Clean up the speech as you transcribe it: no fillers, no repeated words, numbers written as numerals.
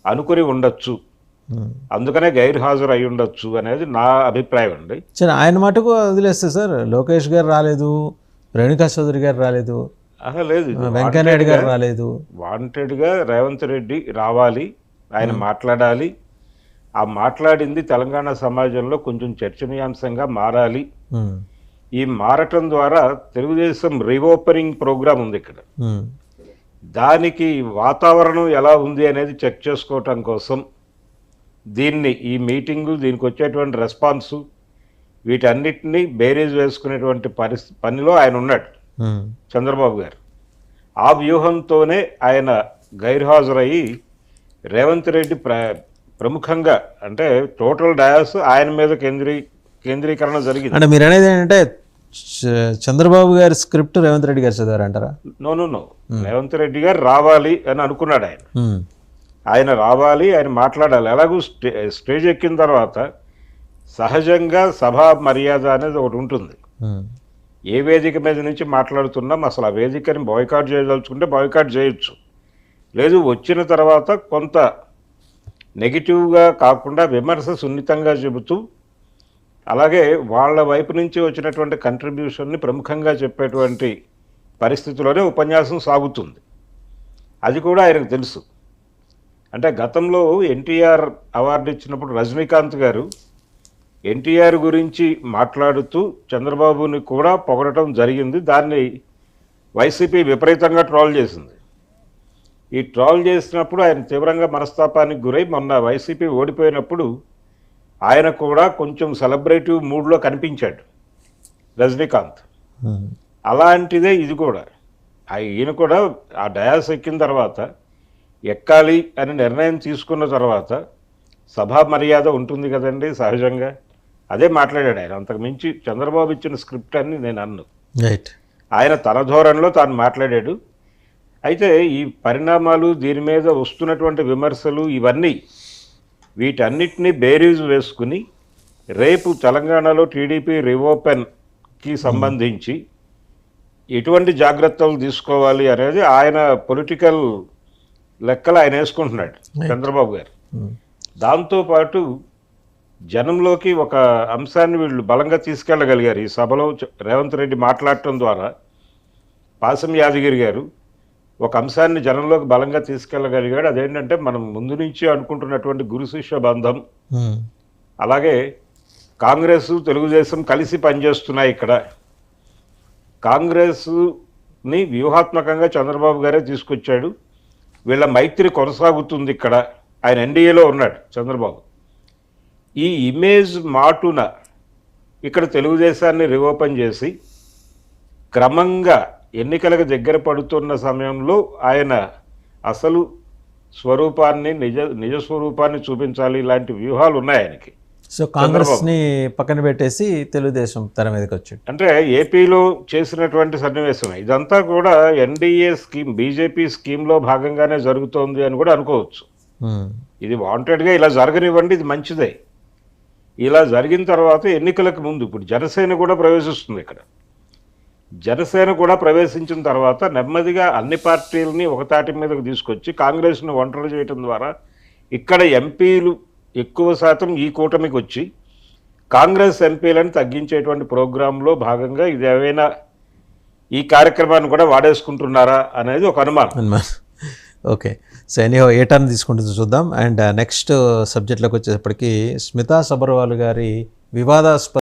అనుకుని ఉండొచ్చు, అందుకనే గైర్హాజరు అయి ఉండొచ్చు అనేది నా అభిప్రాయం అండి. సరే, ఆయన మటుకు వదిలేస్తే సార్, లోకేష్ గారు రాలేదు, రేణుకా చౌదరి గారు రాలేదు, లేదు, వెంకయ్యనాయుడు గారు రాలేదు. వాంటెడ్గా రేవంత్ రెడ్డి రావాలి, ఆయన మాట్లాడాలి, ఆ మాట్లాడింది తెలంగాణ సమాజంలో కొంచెం చర్చనీయాంశంగా మారాలి. ఈ మారటం ద్వారా తెలుగుదేశం రీఓపెనింగ్ ప్రోగ్రామ్ ఉంది ఇక్కడ, దానికి వాతావరణం ఎలా ఉంది అనేది చెక్ చేసుకోవటం కోసం దీన్ని, ఈ మీటింగు, దీనికి వచ్చేటువంటి రెస్పాన్సు, వీటన్నిటినీ బేరీజ్ వేసుకునేటువంటి పనిలో ఆయన ఉన్నాడు చంద్రబాబు గారు. ఆ వ్యూహంతోనే ఆయన గైర్హాజరయ్యి రేవంత్ రెడ్డి ప్రముఖంగా, అంటే టోటల్ డయాస్ ఆయన మీద కేంద్రీకరణ జరిగింది. అంటే మీరు అనేది ఏంటంటే చంద్రబాబు గారి స్క్రిప్ట్ రేవంత్ రెడ్డి గారు చదివారంటారా? నో, రేవంత్ రెడ్డి గారు రావాలి అని అనుకున్నాడు ఆయన. ఆయన రావాలి, ఆయన మాట్లాడాలి. ఎలాగూ స్టేజ్ ఎక్కిన తర్వాత సహజంగా సభా మర్యాద అనేది ఒకటి ఉంటుంది. ఏ వేదిక మీద నుంచి మాట్లాడుతున్నాం, అసలు ఆ వేదికని బాయ్కాట్ చేయదలుచుకుంటే బాయ్కాట్ చేయొచ్చు, లేదు వచ్చిన తర్వాత కొంత నెగిటివ్గా కాకుండా విమర్శ సున్నితంగా చెబుతూ, అలాగే వాళ్ళ వైపు నుంచి వచ్చినటువంటి కంట్రిబ్యూషన్ని ప్రముఖంగా చెప్పేటువంటి పరిస్థితిలోనే ఉపన్యాసం సాగుతుంది. అది కూడా ఆయనకు తెలుసు. అంటే గతంలో ఎన్టీఆర్ అవార్డు ఇచ్చినప్పుడు రజనీకాంత్ గారు ఎన్టీఆర్ గురించి మాట్లాడుతూ చంద్రబాబుని కూడా పొగడటం జరిగింది. దాన్ని వైసీపీ విపరీతంగా ట్రోల్ చేసింది. ఈ ట్రోల్ చేసినప్పుడు ఆయన తీవ్రంగా మనస్తాపానికి గురై మొన్న వైసీపీ ఓడిపోయినప్పుడు ఆయన కూడా కొంచెం సెలబ్రేటివ్ మూడ్లో కనిపించాడు రజనీకాంత్. అలాంటిదే ఇది కూడా. ఈయన కూడా ఆ డయాస్ ఎక్కిన తర్వాత, ఎక్కాలి అని నిర్ణయం తీసుకున్న తర్వాత సభా మర్యాద ఉంటుంది కదండి సహజంగా, అదే మాట్లాడాడు ఆయన. అంతకుమించి చంద్రబాబు ఇచ్చిన స్క్రిప్ట్ అని నేను అన్ను. ఆయన తన ధోరణిలో తాను మాట్లాడాడు. అయితే ఈ పరిణామాలు, దీని మీద వస్తున్నటువంటి విమర్శలు, ఇవన్నీ వీటన్నిటినీ బేరీజు వేసుకుని రేపు తెలంగాణలో టీడీపీ రీఓపెన్కి సంబంధించి ఎటువంటి జాగ్రత్తలు తీసుకోవాలి అనేది ఆయన పొలిటికల్ లెక్కలు ఆయన వేసుకుంటున్నాడు చంద్రబాబు గారు. దాంతోపాటు జనంలోకి ఒక అంశాన్ని వీళ్ళు బలంగా తీసుకెళ్ళగలిగారు. ఈ సభలో రేవంత్ రెడ్డి మాట్లాడటం ద్వారా పాసం యాదగిరి గారు ఒక అంశాన్ని జనంలోకి బలంగా తీసుకెళ్ళగలిగాడు. అదేంటంటే మనం ముందు నుంచి అనుకుంటున్నటువంటి గురు శిష్య బంధం, అలాగే కాంగ్రెస్ తెలుగుదేశం కలిసి పనిచేస్తున్నాయి. ఇక్కడ కాంగ్రెస్ని వ్యూహాత్మకంగా చంద్రబాబు గారే తీసుకొచ్చాడు. వీళ్ళ మైత్రి కొనసాగుతుంది. ఇక్కడ ఆయన ఎన్డీఏలో ఉన్నాడు చంద్రబాబు. ఈ ఇమేజ్ మాటున ఇక్కడ తెలుగుదేశాన్ని రీఓపెన్ చేసి క్రమంగా ఎన్నికలకు దగ్గర పడుతున్న సమయంలో ఆయన అసలు స్వరూపాన్ని, నిజ స్వరూపాన్ని చూపించాలి. ఇలాంటి వ్యూహాలు ఉన్నాయి ఆయనకి. సో కాంగ్రెస్ని పక్కన పెట్టేసి తెలుగుదేశం తెర మీదకి వచ్చాడు. అంటే ఏపీలో చేసినటువంటి సన్నివేశం ఇదంతా కూడా ఎన్డీఏ స్కీమ్, బీజేపీ స్కీమ్లో భాగంగానే జరుగుతోంది అని కూడా అనుకోవచ్చు. ఇది వాంటెడ్గా ఇలా జరగనివ్వండి, ఇది మంచిదే. ఇలా జరిగిన తర్వాత ఎన్నికలకు ముందు ఇప్పుడు జనసేన కూడా ప్రవేశిస్తుంది. ఇక్కడ జనసేన కూడా ప్రవేశించిన తర్వాత నెమ్మదిగా అన్ని పార్టీలని ఒకతాటి మీదకు తీసుకొచ్చి కాంగ్రెస్ను ఒంటరి చేయడం ద్వారా ఇక్కడ ఎంపీలు ఎక్కువ శాతం ఈ కూటమికి వచ్చి కాంగ్రెస్ ఎంపీలను తగ్గించేటువంటి ప్రోగ్రాంలో భాగంగా ఇది ఏమైనా ఈ కార్యక్రమాన్ని కూడా వాడేసుకుంటున్నారా అనేది ఒక అనుమానం. ఓకే, సో ఎనీహో ఏ టర్న్ తీసుకుంటుందో చూద్దాం. అండ్ నెక్స్ట్ సబ్జెక్ట్లోకి వచ్చేటప్పటికి స్మితా సబర్వాల్ గారి వివాదాస్పద